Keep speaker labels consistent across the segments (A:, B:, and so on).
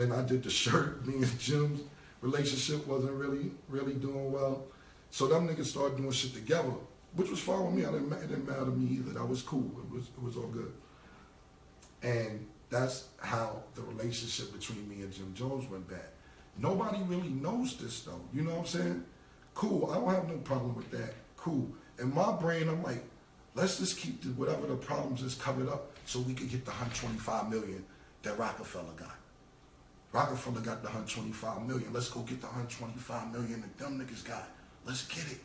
A: And I did the shirt. Me and Jim's relationship wasn't really doing well. So them niggas started doing shit together, which was fine with me. It didn't matter to me either. That was cool. It was all good. And that's how the relationship between me and Jim Jones went bad. Nobody really knows this though. You know what I'm saying? Cool. I don't have no problem with that. Cool. In my brain, I'm like, let's just keep whatever the problems is covered up so we could get the 125 million that Rockefeller got. Rockefeller got the 125 million. Let's go get the 125 million that them niggas got. Let's get it.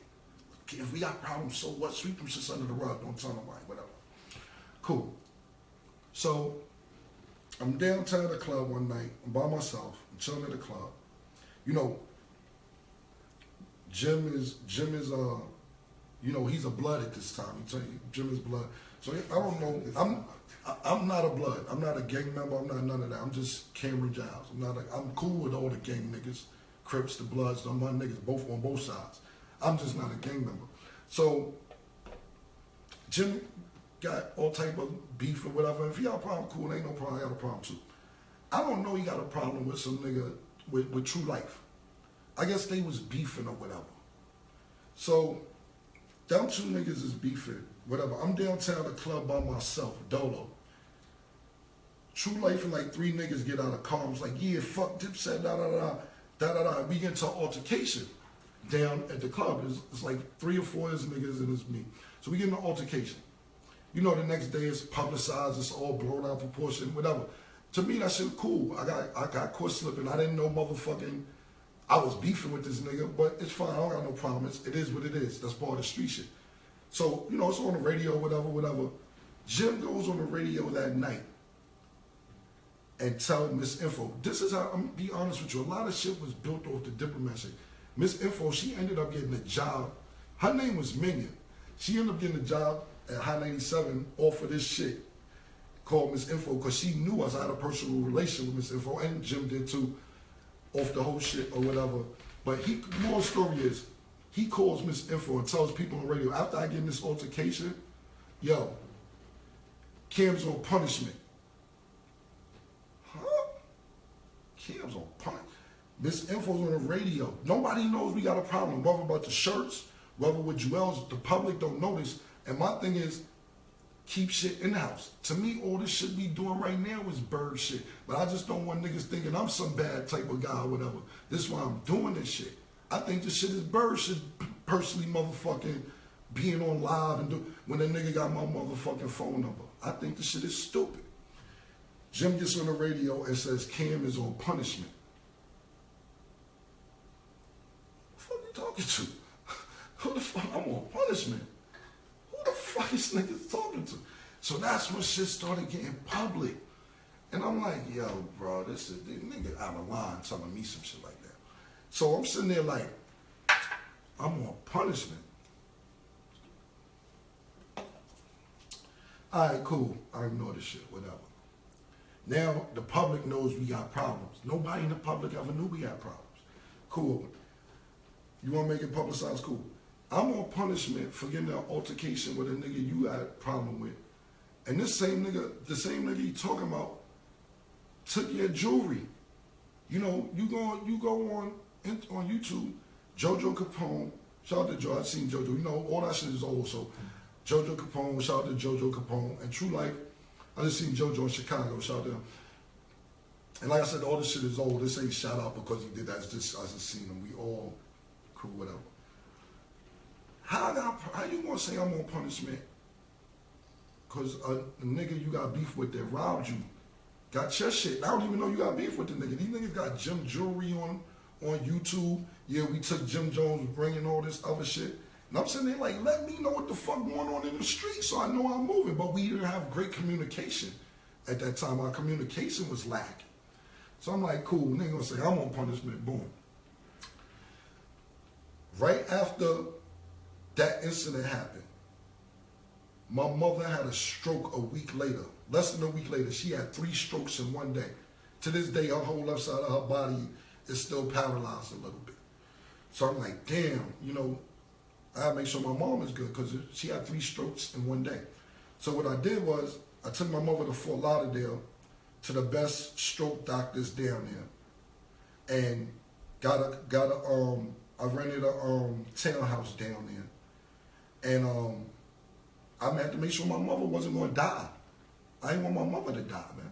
A: If we got problems, so what? Sweep them shits under the rug. Don't tell nobody. Whatever. Cool. So I'm downtown at the club one night. I'm by myself. I'm chilling at the club. You know, Jim is you know, he's a blood at this time. He tell you, Jim is blood. So I don't know. I'm not a blood. I'm not a gang member. I'm not none of that. I'm just Cameron Giles. I'm cool with all the gang niggas, Crips, the Bloods, the my niggas, both on both sides. I'm just not a gang member. So Jim got all type of beef or whatever. If he got a problem, cool. Ain't no problem. I got a problem too. I don't know he got a problem with some nigga with True Life. I guess they was beefing or whatever. So them two niggas is beefing, whatever. I'm downtown at the club by myself, dolo. True Life and like three niggas get out of car. I was like, yeah, fuck Dipset, da-da-da. We get into an altercation down at the club. It's like 3 or 4 niggas and it's me. So we get into an altercation. You know, the next day it's publicized, it's all blown out of proportion, whatever. To me, that shit cool. I got caught slipping. I didn't know motherfucking, I was beefing with this nigga, but it's fine. I don't got no problem. It is what it is. That's part of the street shit. So, you know, it's on the radio, whatever. Jim goes on the radio that night and tell Miss Info, this is how, I'm gonna be honest with you, a lot of shit was built off the diplomat shit. Miss Info, she ended up getting a job. Her name was Minion. She ended up getting a job at High 97 off of this shit called Miss Info because she knew us. I had a personal relation with Miss Info, and Jim did too, off the whole shit or whatever. But the moral story is, he calls Miss Info and tells people on the radio, after I get in this altercation, yo, Cam's on punishment. Huh? Cam's on punishment. Miss Info's on the radio. Nobody knows we got a problem, whether about the shirts, whether with Jewels, the public don't notice. And my thing is, keep shit in the house. To me, all this shit we doing right now is bird shit. But I just don't want niggas thinking I'm some bad type of guy or whatever. This is why I'm doing this shit. I think this shit is bird shit, personally motherfucking being on live and when a nigga got my motherfucking phone number. I think this shit is stupid. Jim gets on the radio and says Cam is on punishment. Who the fuck you talking to? Who the fuck? I'm on punishment. Who the fuck is niggas talking to? So that's when shit started getting public. And I'm like, yo, bro, this is the nigga out of line telling me some shit like that. So I'm sitting there like, I'm on punishment. All right, cool. I ignore this shit, whatever. Now the public knows we got problems. Nobody in the public ever knew we had problems. Cool. You want to make it publicized? Cool. I'm on punishment for getting an altercation with a nigga you had a problem with. And this same nigga, the same nigga you talking about, took your jewelry. You know, you go on YouTube, JoJo Capone, shout out to Joe, I've seen JoJo, you know, all that shit is old, so JoJo Capone, shout out to JoJo Capone, and True Life, I just seen JoJo in Chicago, shout out to him. And like I said, all this shit is old, this ain't shout out because he did that, it's just, I just seen him, we all cool, whatever. How you gonna say I'm on punishment because a nigga you got beef with that robbed you got your shit? I don't even know you got beef with the nigga. These niggas got Jim jewelry on YouTube. Yeah, we took Jim Jones bringing all this other shit. And I'm sitting there like, let me know what the fuck going on in the street so I know I'm moving. But we didn't have great communication at that time. Our communication was lacking. So I'm like, cool, nigga gonna say I'm on punishment, boom. Right after that incident happened, my mother had a stroke a week later. Less than a week later, she had 3 strokes in one day. To this day, her whole left side of her body is still paralyzed a little bit. So I'm like, damn, you know, I gotta make sure my mom is good because she had 3 strokes in one day. So what I did was, I took my mother to Fort Lauderdale to the best stroke doctors down there, and I rented a townhouse down there, and I had to make sure my mother wasn't gonna die. I didn't want my mother to die, man.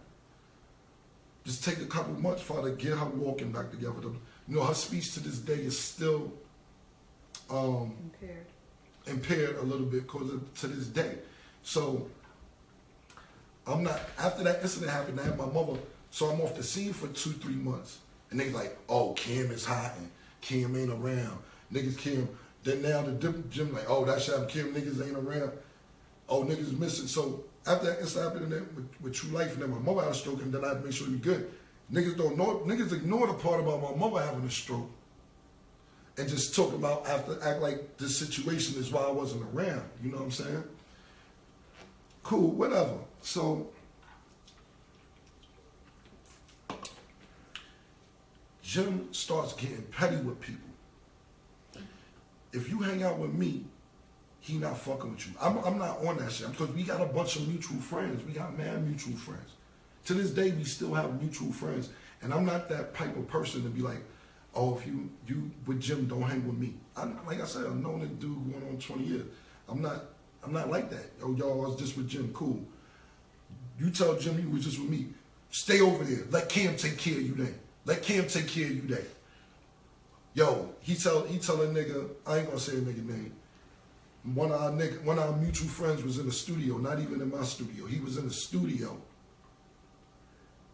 A: Just take a couple months for her to get her walking back together. You know, her speech to this day is still impaired a little bit to this day. So I'm not, after that incident happened, I had my mother, so I'm off the scene for 2-3 months. And they like, oh, Cam is hiding. Cam ain't around. Niggas Cam. Then now the gym like, oh, that shit happened. Cam niggas ain't around. Oh, niggas missing. So after that incident happened with True Life, and then my mother had a stroke, and then I had to make sure we good. Niggas don't know, niggas ignore the part about my mother having a stroke and just talk about act like this situation is why I wasn't around. You know what I'm saying? Cool, whatever. So Jim starts getting petty with people. If you hang out with me, he not fucking with you. I'm not on that shit, because we got a bunch of mutual friends. We got mad mutual friends. To this day, we still have mutual friends. And I'm not that type of person to be like, oh, if you with Jim, don't hang with me. Like I said, I've known this dude going on 20 years. I'm not like that. Oh, y'all, I was just with Jim, cool. You tell Jim you was just with me. Stay over there. Let Cam take care of you then. Let Cam take care of you then. Yo, he tell a nigga, I ain't gonna say a nigga name. One of our mutual friends was in the studio, not even in my studio. He was in the studio.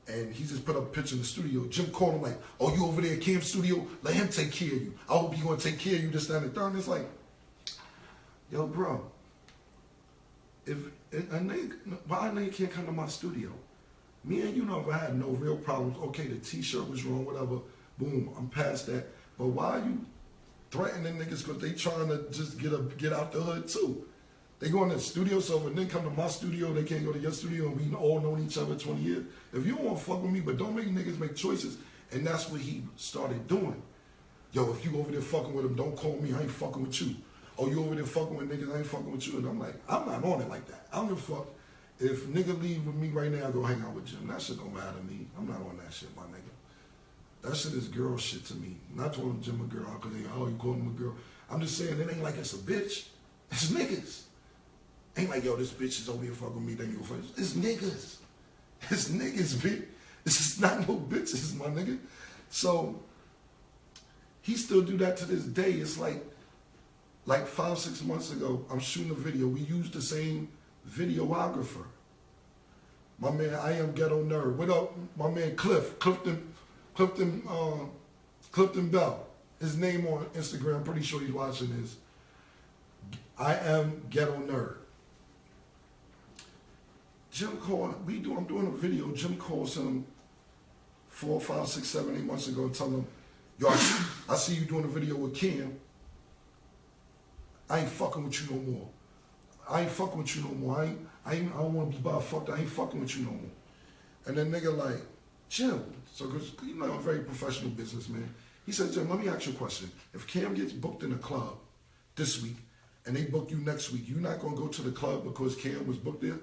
A: And he just put up a picture in the studio. Jim called him like, oh, you over there at Cam's studio? Let him take care of you. I hope he's gonna take care of you, this, that, and the third. And it's like, yo, bro, if a nigga, why a nigga can't come to my studio? Me and you never had no real problems. Okay, the t-shirt was wrong, whatever. Boom, I'm past that. But why are you threatening niggas because they trying to just get out the hood too? They go in the studio, so when they come to my studio, they can't go to your studio, and we all known each other 20 years. If you don't want to fuck with me, but don't make niggas make choices, and that's what he started doing. Yo, if you over there fucking with him, don't call me, I ain't fucking with you. Oh, you over there fucking with niggas, I ain't fucking with you. And I'm like, I'm not on it like that. I don't give a fuck. If nigga leave with me right now, go hang out with Jim. That shit don't matter to me. I'm not on that shit, my nigga. That shit is girl shit to me. Not calling Jim a girl, because oh, you calling him a girl. I'm just saying, it ain't like it's a bitch. It's niggas. Ain't like, yo, this bitch is over here fucking with me, then you go fuck. It's niggas. It's niggas, bitch. This is not no bitches, my nigga. So, he still do that to this day. It's like 5-6 months ago, I'm shooting a video. We used the same videographer. My man, I Am Ghetto Nerd. What up, my man Clifton Bell. His name on Instagram, I'm pretty sure he's watching this. I Am Ghetto Nerd. Jim called, I'm doing a video, Jim calls him 4, 5, 6, 7, 8 months ago and tell him, yo, I see you doing a video with Cam. I ain't fucking with you no more. I ain't fucking with you no more. I don't want to be by fucked. I ain't fucking with you no more. And then nigga like, Jim, so cause you know I'm a very professional businessman. He said, Jim, let me ask you a question. If Cam gets booked in a club this week and they book you next week, you not gonna go to the club because Cam was booked there?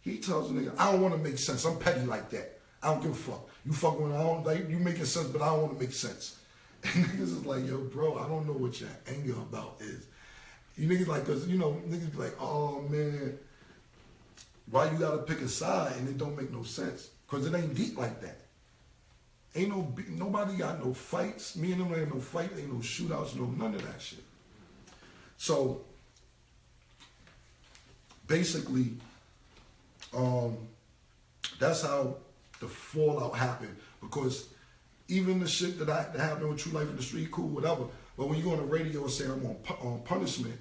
A: He tells the nigga, I don't want to make sense. I'm petty like that. I don't give a fuck. You fucking with, I don't like you making sense, but I don't want to make sense. And niggas is like, yo, bro, I don't know what your anger about is. You niggas like, cause you know, niggas be like, oh man, why you gotta pick a side and it don't make no sense? Cause it ain't deep like that. Ain't nobody got no fights. Me and them ain't no fight, ain't no shootouts, no none of that shit. So basically, that's how the fallout happened. Because even the shit that happened with True Life in the Street, cool, whatever. But when you go on the radio and say I'm on punishment,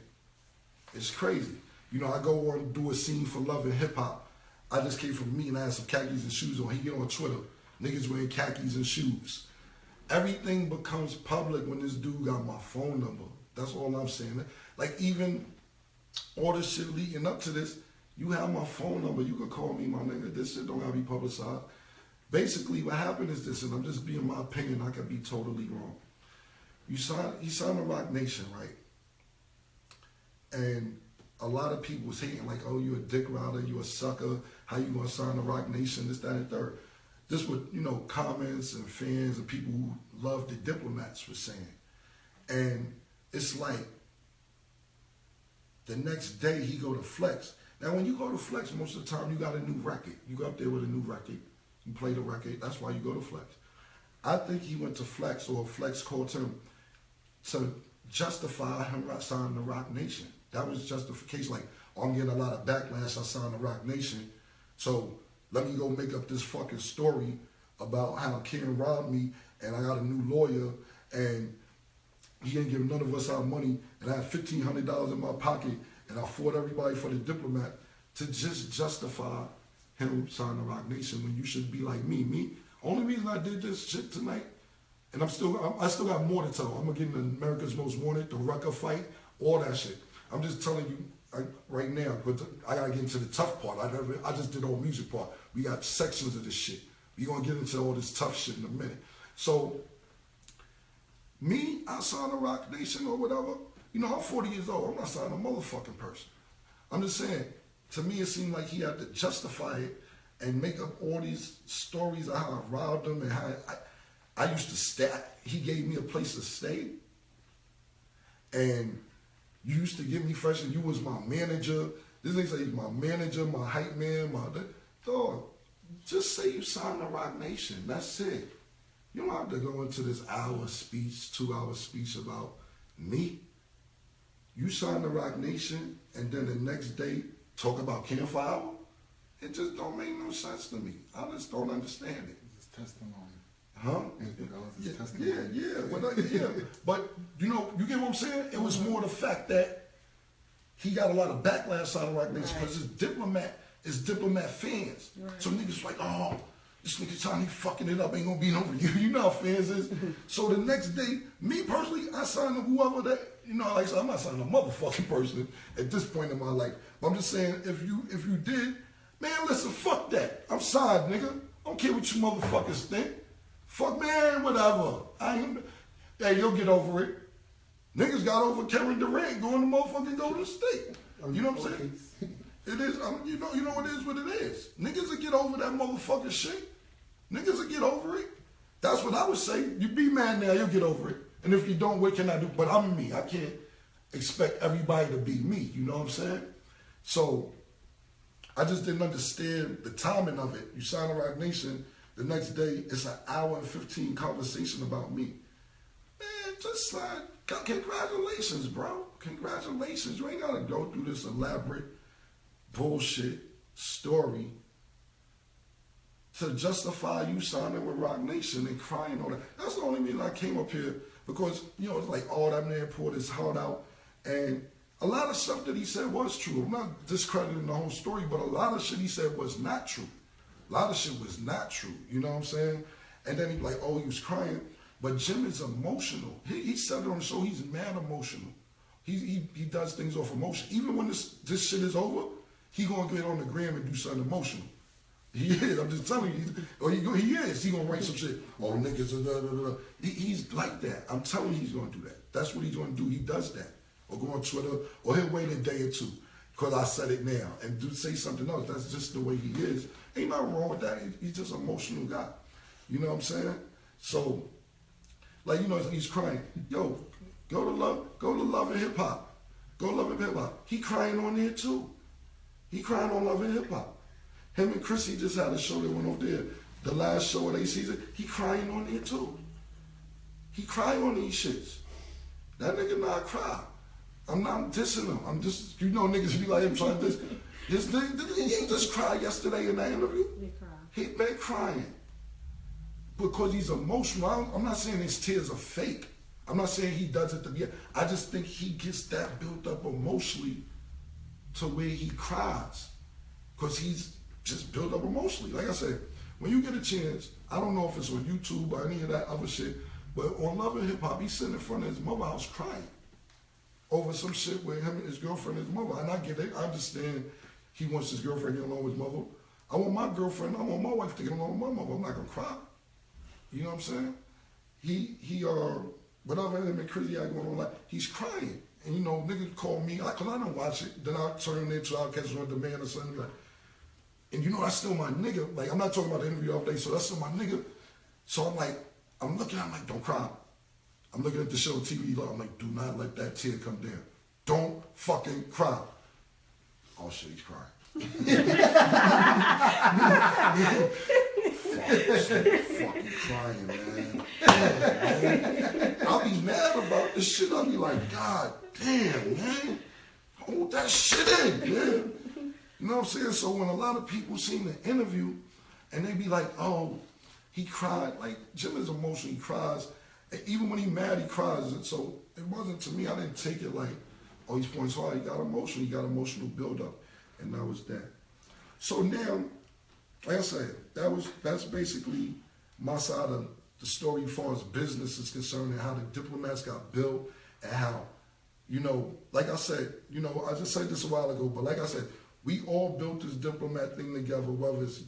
A: it's crazy. You know, I go on and do a scene for Love and Hip Hop. I just came from me and I had some khakis and shoes on. He get on Twitter, niggas wearing khakis and shoes. Everything becomes public when this dude got my phone number. That's all I'm saying. Like even all this shit leading up to this, you have my phone number. You can call me, my nigga. This shit don't gotta be publicized. Basically, what happened is this, and I'm just being my opinion. I could be totally wrong. You signed a Rock Nation, right? And a lot of people was hating like, oh, you a dick rider, you a sucker. How you gonna sign a Rock Nation? This, that, and third. this what, you know, comments and fans and people who love the Diplomats were saying. And it's like the next day he go to Flex. Now when you go to Flex, most of the time you got a new record. You go up there with a new record. You play the record. That's why you go to Flex. I think he went to Flex, or Flex called him to justify him signing the Rock Nation. That was justification. Like, oh, I'm getting a lot of backlash. I signed the Rock Nation. So let me go make up this fucking story about how Ken robbed me and I got a new lawyer and he ain't giving none of us our money and I have $1,500 in my pocket and I fought everybody for the Diplomat to just justify him signing the Rock Nation when you should be like me. Only reason I did this shit tonight, and I still got more to tell. I'm gonna get into America's Most Wanted, the Rucker fight, all that shit. I'm just telling you right now, but I gotta get into the tough part. I just did all music part. We got sections of this shit. We gonna get into all this tough shit in a minute. So, me, I signed a Rock Nation or whatever. You know, I'm 40 years old. I'm not signing a motherfucking person. I'm just saying, to me, it seemed like he had to justify it and make up all these stories of how I robbed him and how I used to stay. He gave me a place to stay. And you used to give me fresh, and you was my manager. This nigga say he's my manager, my hype man, dog. Just say you signed the Rock Nation. That's it. You don't have to go into this hour speech, 2 hour speech about me. You signed the Rock Nation, and then the next day talk about Campfire. It just don't make no sense to me. I just don't understand it.
B: It's testimony.
A: Huh? Yeah. But, you know, you get what I'm saying? It was more the fact that he got a lot of backlash out of Rock Nation because his Diplomat fans. Right. So niggas like, oh, this nigga Tony fucking it up, ain't gonna be no for you. You know how fans is. So the next day, me personally, I signed to whoever that, you know, like I said, I'm not signing a motherfucking person at this point in my life. But I'm just saying, if you did, man, listen, fuck that. I'm signed, nigga. I don't care what you motherfuckers think. Fuck, man, whatever. Hey, you'll get over it. Niggas got over Kevin Durant going to motherfucking Golden State. You know what I'm saying? It is, you know it is what it is. Niggas will get over that motherfucking shit. Niggas will get over it. That's what I would say. You be mad now, you'll get over it. And if you don't, what can I do? But I'm me. I can't expect everybody to be me. You know what I'm saying? So, I just didn't understand the timing of it. You sign a Rock Nation, the next day, it's an hour and 15 conversation about me. Man, just congratulations, bro. Congratulations. You ain't got to go through this elaborate bullshit story to justify you signing with Rock Nation and crying on that. That's the only reason I came up here, because, you know, it's like, oh, that man poured his heart out. And a lot of stuff that he said was true. I'm not discrediting the whole story, but a lot of shit he said was not true. A lot of shit was not true. You know what I'm saying? And then he'd be like, oh, he was crying. But Jim is emotional. He said it on the show, he's mad emotional. He does things off emotion. Even when this shit is over, he gonna get on the gram and do something emotional. He is. I'm just telling you. He is. He gonna write some shit. Oh, niggas. He's like that. I'm telling you, he's gonna do that. That's what he's gonna do. He does that. Or go on Twitter, or he'll wait a day or two because I said it now and say something else. That's just the way he is. Ain't nothing wrong with that. He's just an emotional guy. You know what I'm saying? So, like, you know, he's crying. Yo, go to Love and Hip Hop. Go to Love and Hip Hop. He crying on there too. He crying on Love and Hip Hop. Him and Chrissy just had a show that went over there. The last show of their season. He crying on there too. He crying on these shits. That nigga not cry. I'm not dissing him. I'm just, you know, niggas be like him trying to diss. He ain't just cried yesterday in that interview. He been crying. Because he's emotional. I'm not saying his tears are fake. I'm not saying he does it to be. I just think he gets that built up emotionally to where he cries. Because he's just built up emotionally. Like I said, when you get a chance, I don't know if it's on YouTube or any of that other shit, but on Love and Hip Hop, he's sitting in front of his mother house crying over some shit with him and his girlfriend and his mother. And I get it. I understand he wants his girlfriend to get along with his mother. I want my girlfriend, I want my wife to get along with my mother. I'm not going to cry. You know what I'm saying? Whatever him and Chrissy got going on, like, he's crying. And, you know, niggas call me, because I don't watch it. Then I'll turn it into, I'll catch it on demand or something. Like, And you know, that's still my nigga. Like, I'm not talking about the interview all day, so that's still my nigga. So I'm like, I'm looking at him like, don't cry. I'm looking at the show TV, I'm like, do not let that tear come down. Don't fucking cry. Oh shit, he's crying. fucking crying, man. I'll be mad about this shit. I'll be like, God damn, man. Hold that shit in, man. You know what I'm saying? So when a lot of people seen the interview and they be like, oh, he cried. Like, Jim is emotional, he cries. And even when he mad, he cries. And so it wasn't, to me, I didn't take it like, oh, he's points hard. He got emotional build-up. And that was that. So now, like I said, that's basically my side of the story as far as business is concerned and how the diplomats got built and how, you know, like I said, you know, I just said this a while ago, but like I said, we all built this diplomat thing together, whether it's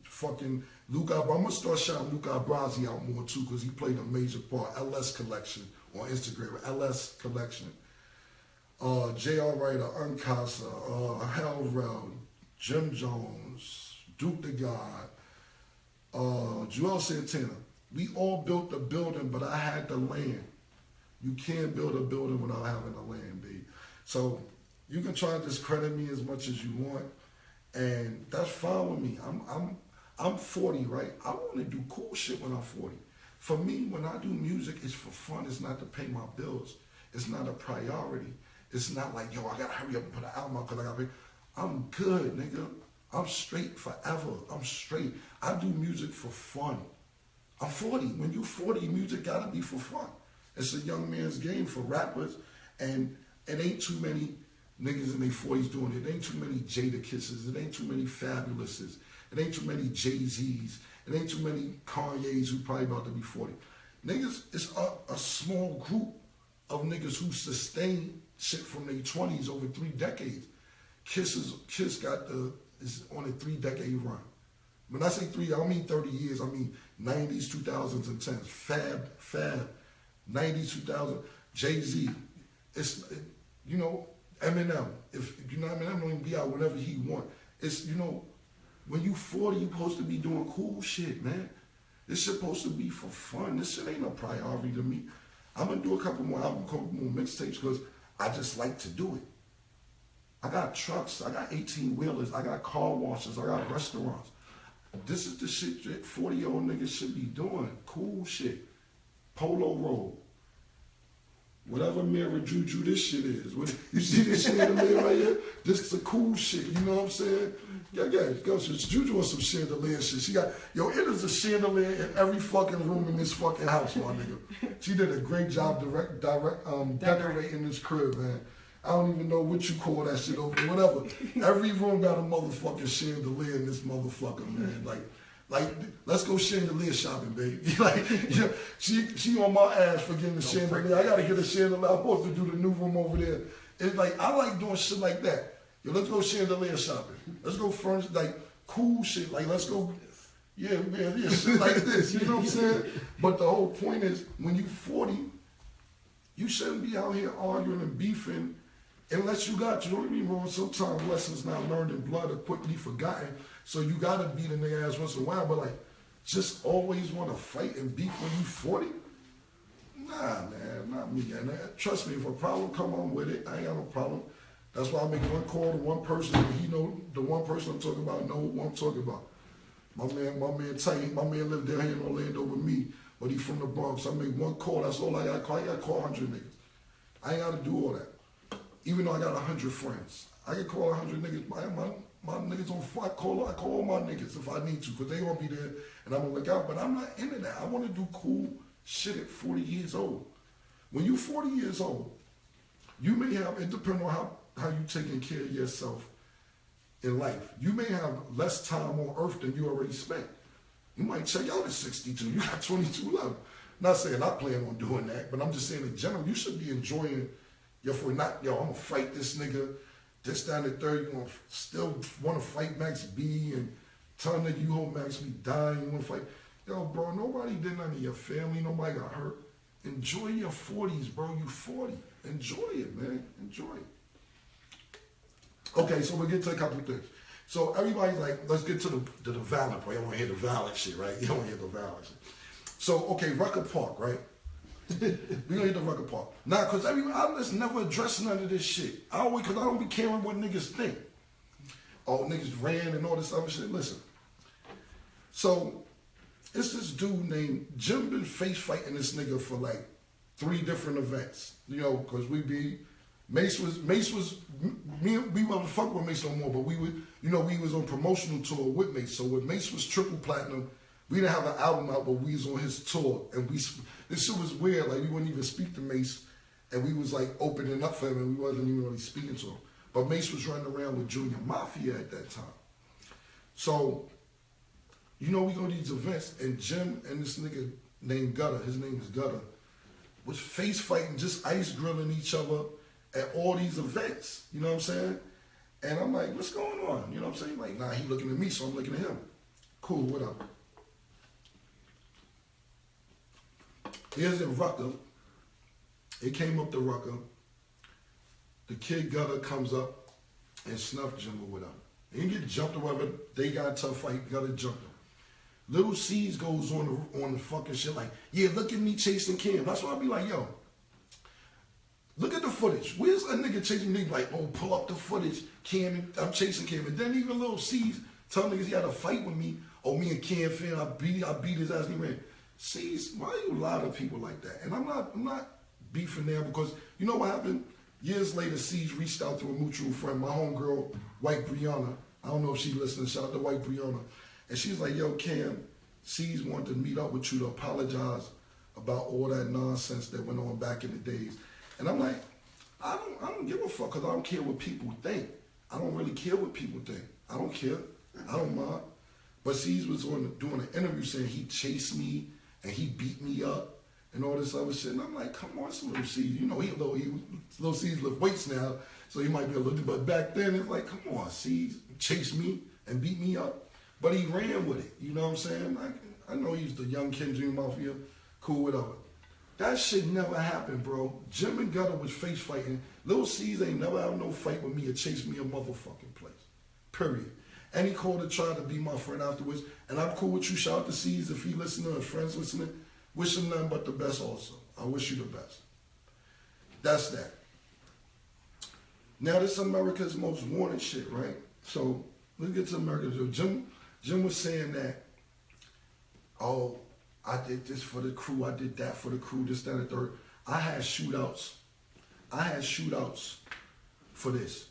A: fucking Luca. I'm going to start shouting Luca Abrazi out more too because he played a major part. LS Collection on Instagram, LS Collection. J.R. Writer, Uncasa, Hellrell, Jim Jones, Duke the God, Joel Santana. We all built the building, but I had the land. You can't build a building without having the land, baby. So you can try to discredit me as much as you want, and that's fine with me. I'm 40, right? I want to do cool shit when I'm 40. For me, when I do music, it's for fun. It's not to pay my bills. It's not a priority. It's not like, yo, I gotta hurry up and put an album out because I gotta pay. I'm good, nigga. I'm straight forever. I'm straight. I do music for fun. I'm 40. When you 40, music gotta be for fun. It's a young man's game for rappers, and it ain't too many niggas in their 40s doing it. It ain't too many Jada Kisses. It ain't too many Fabulouses. It ain't too many Jay-Z's. It ain't too many Kanye's who probably about to be 40. Niggas, it's a small group of niggas who sustain shit from their 20s over 3 decades. Kiss is on a 3-decade run. When I say 3, I don't mean 30 years. I mean 90s, 2000s, and 10s. Fab, 90s, 2000s. Jay-Z. You know, Eminem. If you know Eminem don't even be out whenever he want. It's, you know, when you 40, you supposed to be doing cool shit, man. This shit supposed to be for fun. This shit ain't a priority to me. I'm gonna do a couple more albums, a couple more mixtapes because I just like to do it. I got trucks, I got 18-wheelers, I got car washes, I got restaurants. This is the shit that 40-year-old niggas should be doing. Cool shit. Polo roll. Whatever mirror juju this shit is. You see this chandelier right here? This is a cool shit, you know what I'm saying? Yeah, go. Juju on some chandelier shit. She got, yo, it is a chandelier in every fucking room in this fucking house, my nigga. She did a great job decorating this crib, man. I don't even know what you call that shit over, whatever. Every room got a motherfucking chandelier in this motherfucker, man. Like, let's go chandelier shopping, baby. Like, yeah, she on my ass for getting the chandelier. I gotta get a chandelier. I'm supposed to do the new room over there. It's like, I like doing shit like that. Yo, let's go chandelier shopping. Let's go furnish, like, cool shit. Like, let's go, yeah, shit like this. You know what I'm saying? But the whole point is, when you 40, you shouldn't be out here arguing and beefing unless you got, you know what I mean, wrong. Sometimes lessons not learned in blood are quickly forgotten. So you gotta beat a nigga ass once in a while, but like, just always wanna fight and beef when you 40? Nah, man, not me. And trust me, if a problem come on with it, I ain't got no problem. That's why I make one call to one person, and he know the one person I'm talking about, know what I'm talking about. My man Tight, my man lived down here in Orlando with me, but he from the Bronx. I make one call, that's all I got to call. I got to call 100 niggas. I ain't got to do all that. Even though I got 100 friends. I can call 100 niggas. My niggas on fire. I call all my niggas if I need to, because they going to be there, and I'm going to look out. But I'm not into that. I want to do cool shit at 40 years old. When you 40 years old, you may have, it depends on how you taking care of yourself in life. You may have less time on earth than you already spent. You might check out at 62. You got 22 left. Not saying I plan on doing that, but I'm just saying in general, you should be enjoying your for not, yo, I'm going to fight this nigga, this down the third, you going to still want to fight Max B and tell nigga you hope Max B dying, you want to fight. Yo, bro, nobody did none of your family, nobody got hurt. Enjoy your 40s, bro. You 40. Enjoy it, man. Enjoy it. Okay, so we'll get to a couple of things. So everybody's like, let's get to the violent part. You don't want to hear the violent shit, right? You don't want to hear the violent shit. So, okay, Rucker Park, right? We gonna hit the Rucker Park. Nah, cause I just never address none of this shit. Cause I don't be caring what niggas think. Oh, niggas ran and all this other shit. Listen. So, it's this dude named Jim been face fighting this nigga for like 3 different events. You know, cause Mace was we wasn't fuck with Mace no more, but we was on promotional tour with Mace. So when Mace was triple platinum, we didn't have an album out, but we was on his tour, and this shit was weird. Like we wouldn't even speak to Mace, and we was like opening up for him, and we wasn't even really speaking to him. But Mace was running around with Junior Mafia at that time. So, we go to these events, and Jim and this nigga named Gutter, his name is Gutter, was face fighting, just ice grilling each other at all these events. You know what I'm saying? And I'm like, what's going on? You know what I'm saying? Like, nah, he looking at me, so I'm looking at him. Cool, whatever. Here's in Rucker. It came up to Rucker. The kid Gutter comes up and snuffed Jim or whatever. He didn't get jumped or whatever. They got a tough fight. Gutter jumped him. Little C's goes on the fucking shit like, yeah, look at me chasing Cam. That's why I be like, yo, look at the footage. Where's a nigga chasing me? Like, oh, pull up the footage. Cam, I'm chasing Cam. And then even Little C's tell niggas he had a fight with me. Oh, me and Cam fan, I beat his ass and he ran. C's, why you lie to people like that? And I'm not beefing there because you know what happened? Years later, C's reached out to a mutual friend, my homegirl, White Brianna. I don't know if she listening. Shout out to White Brianna. And she's like, yo, Cam, C's wanted to meet up with you to apologize about all that nonsense that went on back in the days. And I'm like, I don't give a fuck because I don't care what people think. I don't really care what people think. I don't care. I don't mind. But C's was doing an interview saying he chased me and he beat me up and all this other shit. And I'm like, come on, it's Little C's. You know, Little C's lift weights now, so he might be a little bit. But back then, it's like, come on, C's chased me and beat me up. But he ran with it. You know what I'm saying? I know he's the young Ken Jr. Mafia. Cool, whatever. That shit never happened, bro. Jim and Gutter was face fighting. Little C's ain't never had no fight with me or chase me a motherfucking place. Period. And he called to try to be my friend afterwards. And I'm cool with you. Shout out to C's if he listening or friends listening. Wish him nothing but the best also. I wish you the best. That's that. Now this America's Most Wanted shit, right? So let's get to America. Jim was saying that, oh, I did this for the crew, I did that for the crew, this, that, and the third. I had shootouts for this.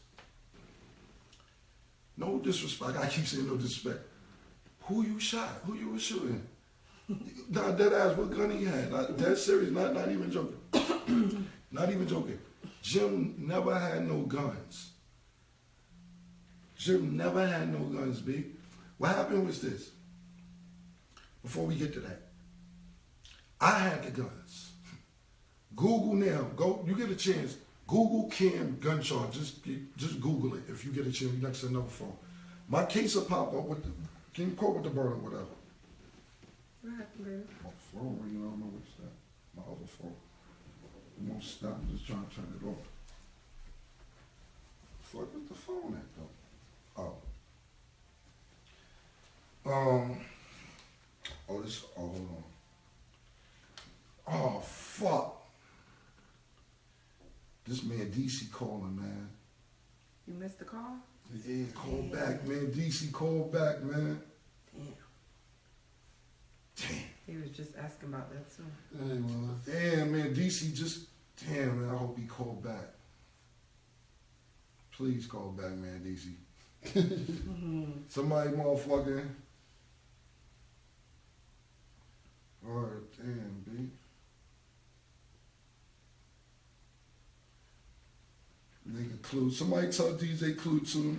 A: No disrespect. I keep saying no disrespect. Who you shot? Who you was shooting? Nah, dead ass, what gun he had? Dead serious, not even joking. Not even joking. Jim never had no guns. Jim never had no guns, B. What happened was this. Before we get to that, I had the guns. Google now, go, you get a chance, Google Cam gun charge. Just Google it if you get a chance next to another phone. My case will pop up with can you quote with the bird or whatever?
B: What happened, baby?
A: My phone ringing, I don't know what's that. My other phone. It won't stop, I'm just trying to turn it off. Fuck with the phone at though. Oh. Hold on. Oh, fuck. This man DC calling, man.
B: You missed the call?
A: Yeah, call back, man. DC, call back, man. Damn.
B: He was just asking about that too.
A: Hey, well, damn, man. DC damn, man. I hope he called back. Please call back, man, DC. Somebody motherfucking. Alright, damn, B. Nigga Clue. Somebody tell DJ Clue to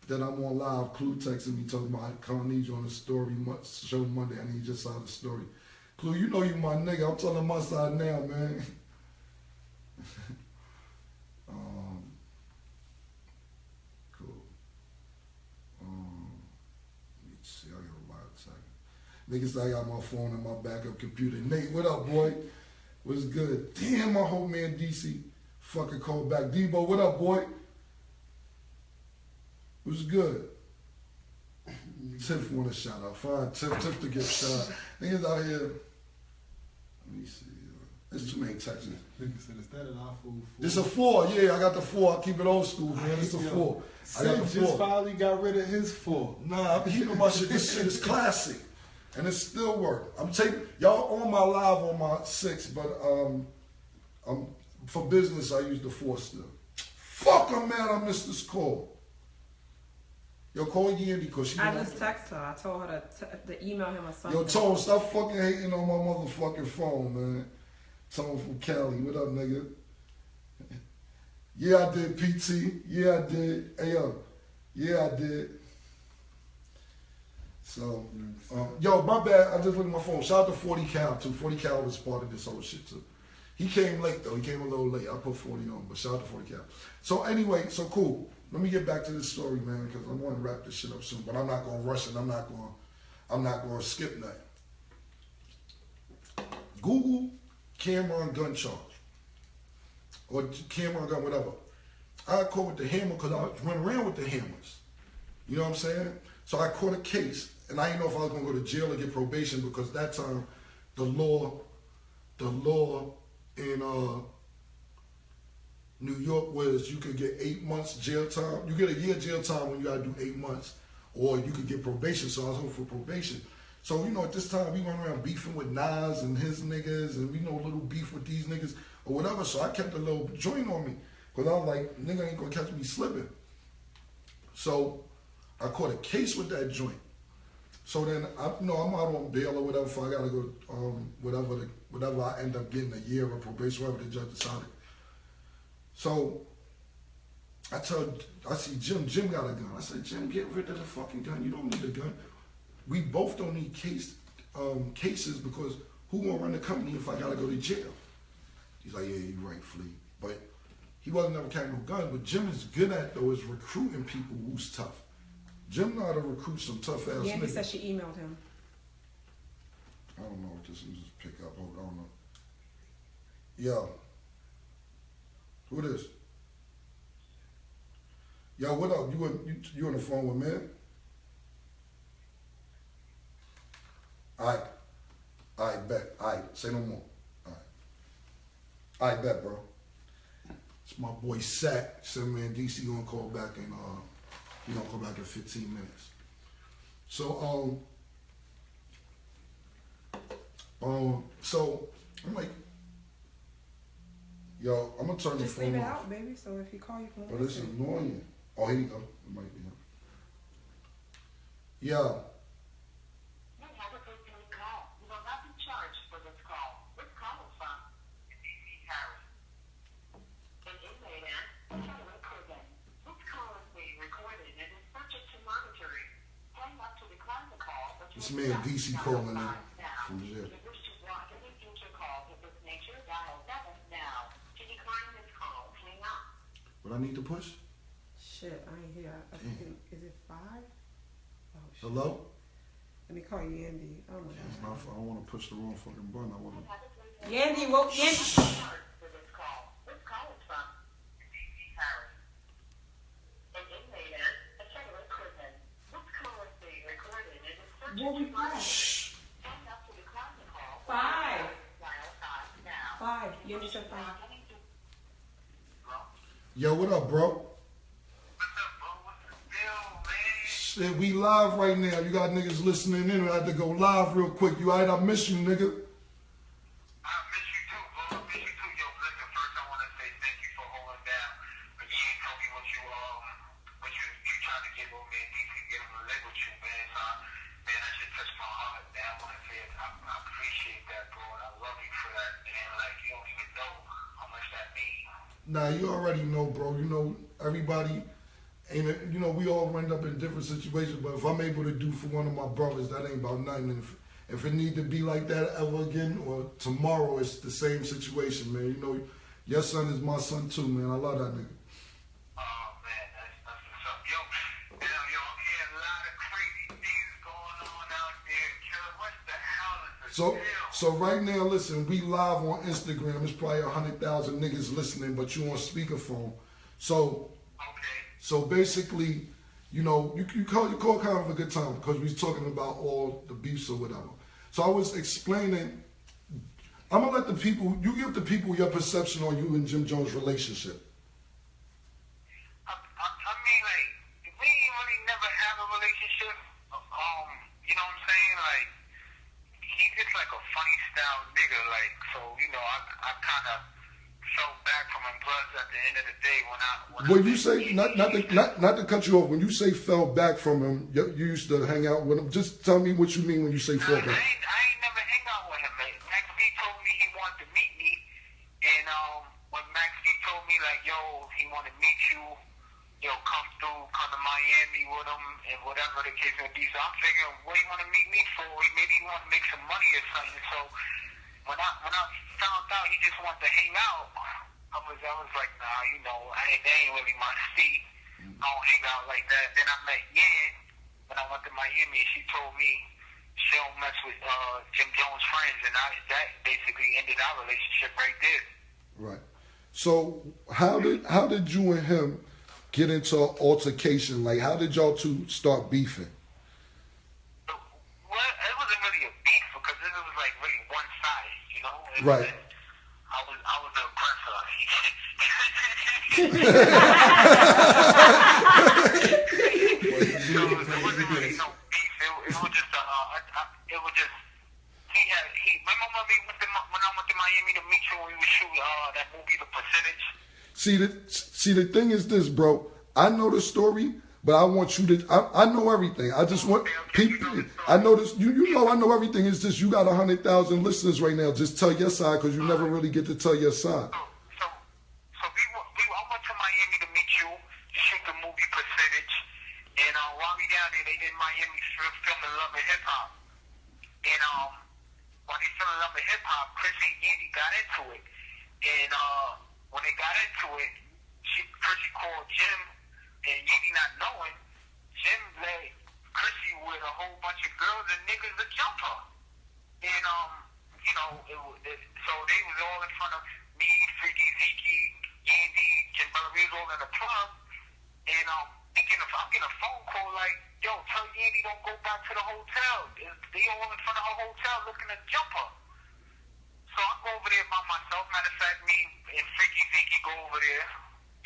A: that I'm on live. Clue texting me talking about I need you on the story show Monday. I need your side of the story. Clue, you know you my nigga. I'm telling my side now, man. Cool. Let me see. I got a lot of time. Niggas say I got my phone and my backup computer. Nate, what up, boy? What's good? Damn, my whole man DC fucking called back. Debo, what up, boy? was good. Tiff want a shout out. Fine, Tiff to get shot. Niggas out here. Let me see. There's too many texts.
C: Nigga said, is that an awful 4?
A: It's a 4, yeah. I got the 4. I keep it old school, man. It's a 4. I got the 4.
C: Just finally got rid of his 4.
A: Nah, he know my shit. This shit is classic, and it still work. I'm taking y'all on my live on my 6, but for business I use the 4 still. Fuck, I'm mad I missed this call. Yo, call Yandy because she.
B: I just texted her. I told her to email him or something.
A: Yo, Tone, stop fucking hating on my motherfucking phone, man. Tone from Cali, what up, nigga? Yeah, I did, PT. Yeah, I did. Hey, yo. Yeah, I did. So, yo, my bad. I just looked at my phone. Shout out to 40 Cal, too. 40 Cal was part of this whole shit, too. He came late, though. He came a little late. I put 40 on, but shout out to 40 Cal. So, anyway, so cool. Let me get back to this story, man, because I want to wrap this shit up soon. But I'm not going to rush it. I'm not going to skip nothing. Google Cameron gun charge. Or Cameron gun, whatever. I caught with the hammer because I went around with the hammers. You know what I'm saying? So I caught a case, and I didn't know if I was going to go to jail or get probation because that time the law in New York was you could get 8 months jail time. You get a year jail time when you gotta do 8 months, or you could get probation. So I was hoping for probation. So you know, at this time we went around beefing with Nas and his niggas, and we know a little beef with these niggas or whatever. So I kept a little joint on me because I was like, nigga ain't gonna catch me slipping. So I caught a case with that joint. So then I'm out on bail or whatever. So I gotta go whatever I end up getting, a year of probation, whatever the judge decided. So I see Jim got a gun. I said, Jim, get rid of the fucking gun. You don't need a gun. We both don't need cases because who gonna run the company if I gotta go to jail? He's like, yeah, you're right, Flea. But he wasn't never carrying no gun. But Jim is good at, though, is recruiting people who's tough. Jim know how to recruit some tough ass niggas.
B: Yandy said she emailed him.
A: I don't know what this is. Just pick up. I don't know. Yo. Who this? Yo, what up? You on the phone with me? Alright, bet. Alright, say no more. Alright, bet, bro. It's my boy Sack. Said, man, DC gonna call back in he gonna call back in 15 minutes. So so I'm like, yo, I'm gonna turn the phone off.
B: Just leave it out, baby. So if he call, you can
A: But it's
B: listen.
A: annoying. Oh, here you go. It might be him. Yeah.
D: You have a personal call. You will not be charged for this call. This call is from MENDEECEES Harris. An inmate and federal prison. This call is being recorded and is subject to monitoring. Hang up to decline the call.
A: This man DC calling in from jail.
D: If you wish to block any future calls of this nature, dial 7 now. To decline this call, hang up.
A: What I need to push?
B: Shit, I ain't here. I think is it 5? Oh shit.
A: Hello?
B: Let me call you Yandy. Oh my
A: It's
B: god.
A: not, I don't want to push the wrong fucking button. I want to.
B: Yandy, woke Yandy.
D: For this call. This call is from MENDEECEES Harris. An inmate and a federal prison. This call is being recorded and is subject
B: What we
D: to
B: press?
D: monitoring. Hang up to decline the call.
B: 5.
D: Dial 5 now.
B: 5. Yandy said 5.
A: Yo, what up, bro? Shit, we live right now. You got niggas listening in. I had to go live real quick. You alright? I miss you, nigga.
E: I miss you too, bro. I miss you too. Yo, listen, first I want to say thank you for holding down. But you ain't told me what you tried to get with me and DC get him to live with you, man. So, man, that shit touched my heart, man. I want to say it. I appreciate that, bro. And I love you for that, man. Like, you don't even know how much that means.
A: Nah, you already know, bro. You know, everybody ain't, you know, we all end up in different situations, but if I'm able to do for one of my brothers, that ain't about nothing. And if it need to be like that ever again, or tomorrow, it's the same situation, man. You know, your son is my son too, man. I love that nigga.
E: Oh, man, that's what's up. Yo, I'm hearing a lot of crazy things going on out there. Killer, what the hell is the deal?
A: So right now, listen, we live on Instagram. There's probably 100,000 niggas listening, but you on speakerphone. So
E: Okay.
A: basically, you know, you call kind of a good time because we was talking about all the beefs or whatever. So I was explaining. I'm gonna let the people. You give the people your perception on you and Jim Jones' relationship.
E: I mean, like, we ain't really never have a relationship. You know what I'm saying? Like, he's just like a funny style nigga. Like, so you know, I kind of fell back from him. Plus, at the end of the day,
A: When you say not to cut you off, when you say fell back from him, you used to hang out with him. Just tell me what you mean when you say fell back.
E: I ain't never hang out with him. Man. Max B told me he wanted to meet me, and when Max B told me like, yo, he wanted to meet you, yo, come to Miami with him, and whatever the case may be. So I'm figuring, what he want to meet me for? Maybe he want to make some money or something. So when I found out he just wanted to hang out, I was like, nah, you know, they ain't really my speed. I don't hang out like that. Then I met Yan when I went to Miami, and she told me she don't mess with Jim Jones' friends, and that basically ended our relationship right there.
A: Right. So how did you and him get into an altercation? Like, how did y'all two start beefing?
E: Well, it wasn't really a beef because it was like really one sided, you know.
A: Right.
E: I was the aggressor. So it wasn't really no beef. It was just remember when I went to Miami to meet you when we were shooting that movie, The Percentage?
A: See, the thing is this, bro. I know the story, but I want you to. I know everything. I just want people. I know this. You know I know everything. It's just you got 100,000 listeners right now. Just tell your side because you never really get to tell your side.
E: I went to Miami to meet you to shoot the movie Percentage, and while we down there, they did Miami filming Love and Hip Hop, and while they filming Love and Hip Hop, Chrissy and Yandy got into it, and when they got into it, Chrissy called Jim, and Yandy not knowing, Jim let Chrissy with a whole bunch of girls and niggas to jump her, and you know, so they was all in front of me, Freaky Zeke, Yandy, Jim Butler, we was all in the club, and I'm getting a phone call like, yo, tell Yandy don't go back to the hotel. They all in front of her hotel looking to jump her. So I go over there by myself. Matter of fact, me and Freaky Zeke go over there,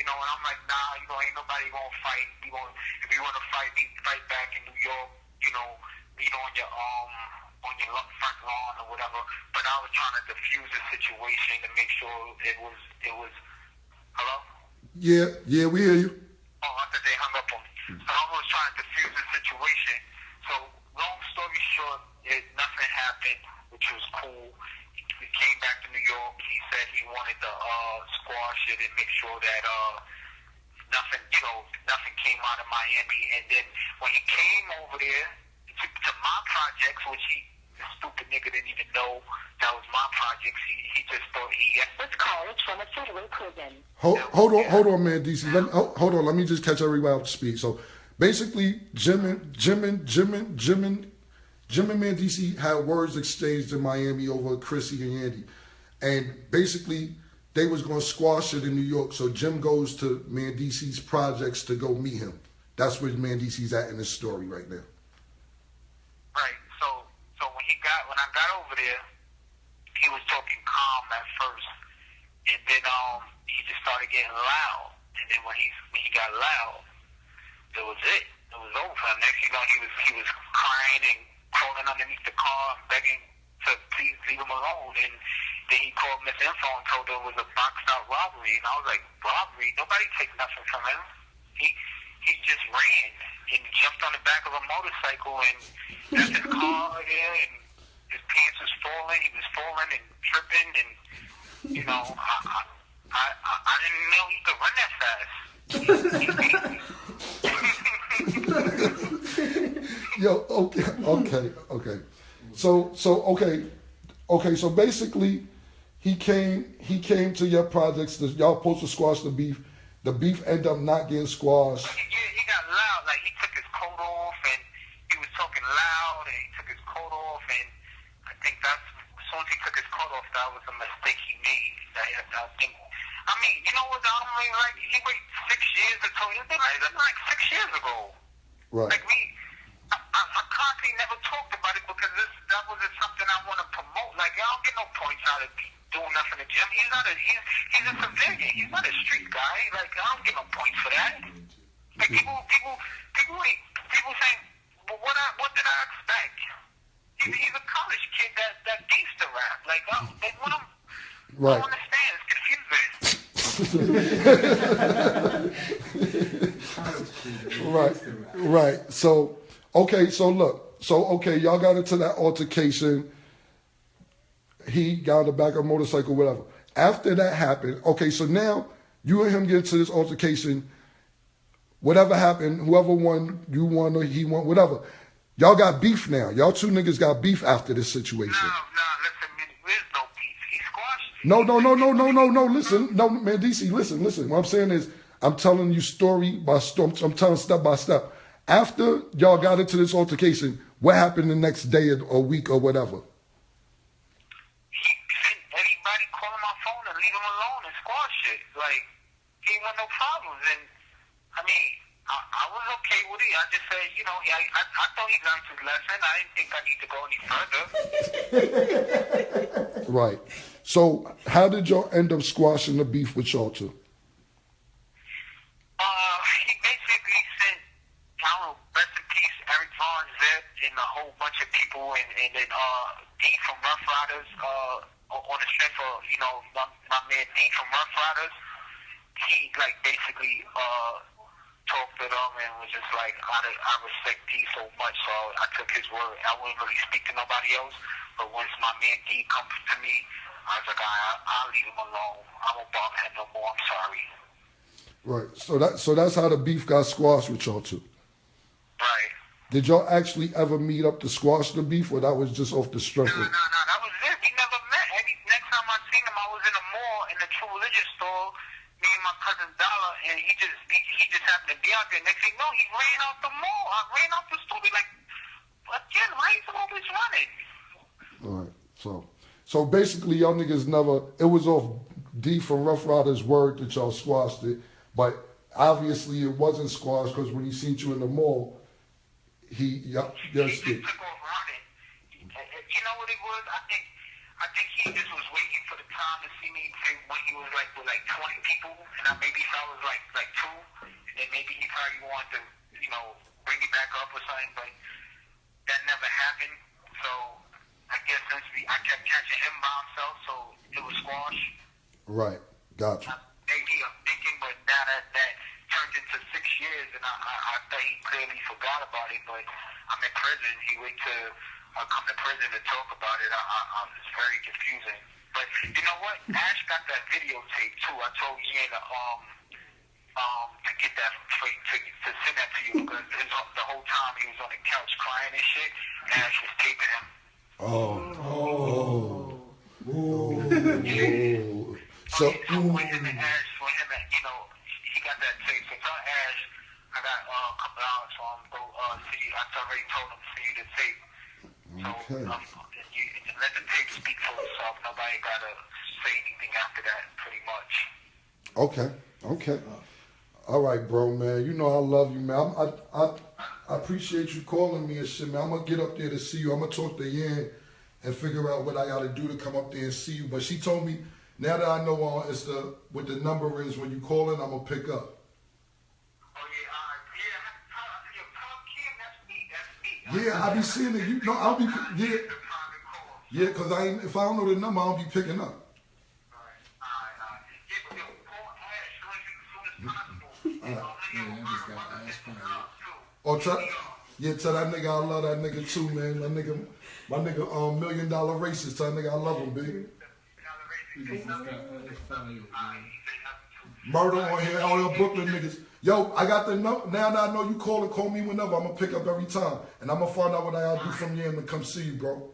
E: you know, and I'm like, nah, you know, ain't nobody gonna fight. If you wanna fight, we fight back in New York, you know, meet on your front lawn or whatever. But I was trying to diffuse the situation to make sure it was. Hello?
A: Yeah, we hear you.
E: Oh, I thought they hung up on me. So I was trying to diffuse the situation. So long story short, nothing happened, which was cool. We came back to New York. He said he wanted to squash it and make sure that nothing came out of Miami. And then when he came over there to my projects, which the stupid nigga didn't even know that was my projects. He just thought This call is from a federal prison.
A: Hold on, man, DC. Hold on. Let me just catch everybody up to speed. So basically, Jim and MENDEECEES had words exchanged in Miami over Chrissy and Yandy, and basically they was gonna squash it in New York. So Jim goes to MENDEECEES projects to go meet him. That's where MENDEECEES at in this story right now.
E: Right. So when I got over there, he was talking calm at first, and then he just started getting loud. And then when he got loud, it was it. It was over for him. Next you know, he was crying and crawling underneath the car and begging to please leave him alone. And then he called Miss Info and told her it was a boxed out robbery. And I was like, robbery? Nobody takes nothing from him. He just ran and jumped on the back of a motorcycle and left his car there, and his pants was falling. He was falling and tripping, and you know, I didn't know he could run that fast.
A: Yo, okay. So basically, he came to your projects. Y'all supposed to squash the beef. The beef ended up not getting squashed.
E: He got loud. Like, he took his coat off, and he was talking loud, and he took his coat off, and I think as soon as he took his coat off, that was a mistake he made. I think, I mean, you know what, I don't mean, like, he waited 6 years to tell you, like 6 years ago. because that wasn't something I want to promote. Like, I don't get no points out of doing nothing in the gym. He's a civilian. He's not a street guy. Like, I don't get no points for that. Like, people saying, well, what did I expect? He's a college kid that gangster rap. Like, what I'm, I don't understand. It's confusing.
A: Right. So, okay, so look. So, okay, y'all got into that altercation. He got on the back of a motorcycle, whatever. After that happened, okay, so now you and him get into this altercation. Whatever happened, whoever won, you won or he won, whatever. Y'all got beef now. Y'all two niggas got beef after this situation.
E: No, listen, there's no beef. He squashed.
A: No. Listen, no, man, DC, listen. What I'm saying is, I'm telling you story by story. I'm telling step by step. After y'all got into this altercation, what happened the next day or week or whatever?
E: Everybody call my phone and leave him alone and squash it. Like, he ain't want no problems. And, I mean, I was okay with it. I just said, you know, I thought he learned his lesson. I didn't think I need to go any further.
A: Right. So, how did y'all end up squashing the beef with y'all two?
E: He basically sent, I don't know, rest in peace, Eric Vaughn, Zip, and a whole bunch of people, and then D from Rough Riders, on the strength of, you know, my man D from Rough Riders. He, like, basically talked to them and was just like, I respect D so much, so I took his word. I wouldn't really speak to nobody else, but once my man D comes to me, I was like, I'll leave him alone. I won't bother him no more. I'm sorry.
A: Right. So that's how the beef got squashed with y'all two.
E: Right.
A: Did y'all actually ever meet up to squash the beef, or that was just off the strength of?
E: No, that was it. We never met. Next time I seen him, I was in a mall in the True Religion store. Me and my cousin Dollar, and he just happened to be out there. Next thing you know, he ran out the mall. I ran out the store. Be like, again, why is he always running?
A: All right. So basically, y'all niggas never. It was off D from Rough Riders' word that y'all squashed it, but obviously it wasn't squashed because when he seen you in the mall, he
E: just took off running. You know what it was? I think he just was waiting for the time to see me when he was like with like 20 people, and maybe if I was like two, and then maybe he probably wanted to, you know, bring it back up or something, but that never happened. So I guess since I kept catching him by himself, so it was squash.
A: Right. Gotcha.
E: Maybe I'm thinking, but now that turned into 6 years, and I thought he clearly forgot about it, but I'm in prison. He wait to come to prison to talk about it. It's very confusing. But you know what? Ash got that videotape too. I told Ian to get that to send that to you because the whole time he was on the couch crying and shit. Ash was taping him. So when him and Ash, you know, he got that tape. So tell Ash I got a couple hours for him to go see. I already told him to see the tape.
A: Okay.
E: So you let the tape speak for itself. Nobody gotta say anything after that, pretty much.
A: Okay. All right, bro, man. You know I love you, man. I appreciate you calling me and shit, man. I'm gonna get up there to see you. I'm gonna talk to Yan and figure out what I gotta do to come up there and see you. But she told me now that I know what the number is when you call in, I'm gonna pick up. Yeah, I be seeing it. You know, I'll be because if I don't know the number, I'll be picking up. Or tell that nigga I love that nigga too, man. My nigga, $1 million racist. Tell that nigga I love him, baby. Murder on here, all your Brooklyn niggas. Yo, I got the number. Now that I know you call me whenever, I'm gonna pick up every time. And I'm gonna find out what I gotta do from you and come see you, bro.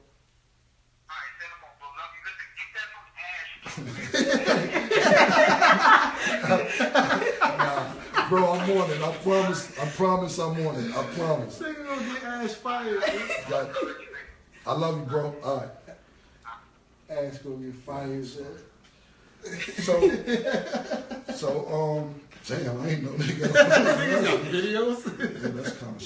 A: Bro, I'm on it. I promise I'm on it. I promise.
C: Nigga gonna get Ash fired.
A: I love you, bro. All right.
C: Ash gonna get fired, sir.
A: So, damn, I ain't know nigga.
C: Nigga got videos.
A: Yeah, that's kind of.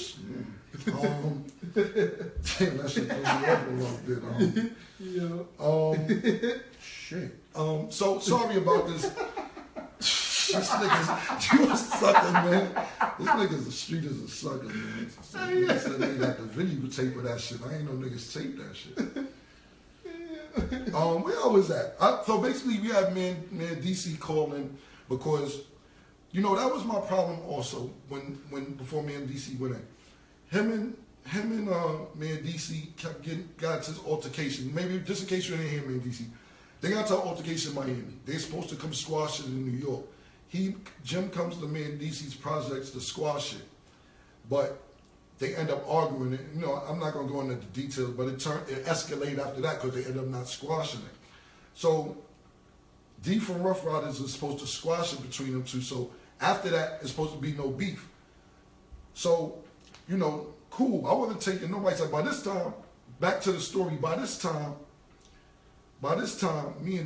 A: Damn, that shit threw me off a little bit.
C: Yeah.
A: Shit. So sorry about this. This nigga's, you a sucker, man. This nigga's the street is a sucker, man. He said they got the videotape of that shit. I ain't know niggas tape that shit. Where I was at? So basically, we had man DC calling because, you know, that was my problem also when before man DC went in. Him and man DC got to this altercation. Maybe just in case you didn't hear man DC, they got to an altercation in Miami. They're supposed to come squash it in New York. Jim comes to man DC's projects to squash it, but they end up arguing it. You know, I'm not gonna go into the details, but it escalated after that because they end up not squashing it. So D from Rough Riders is supposed to squash it between them two. So after that, it's supposed to be no beef. So, you know, cool. I wasn't taking nobody's side. By this time, back to the story. By this time, me and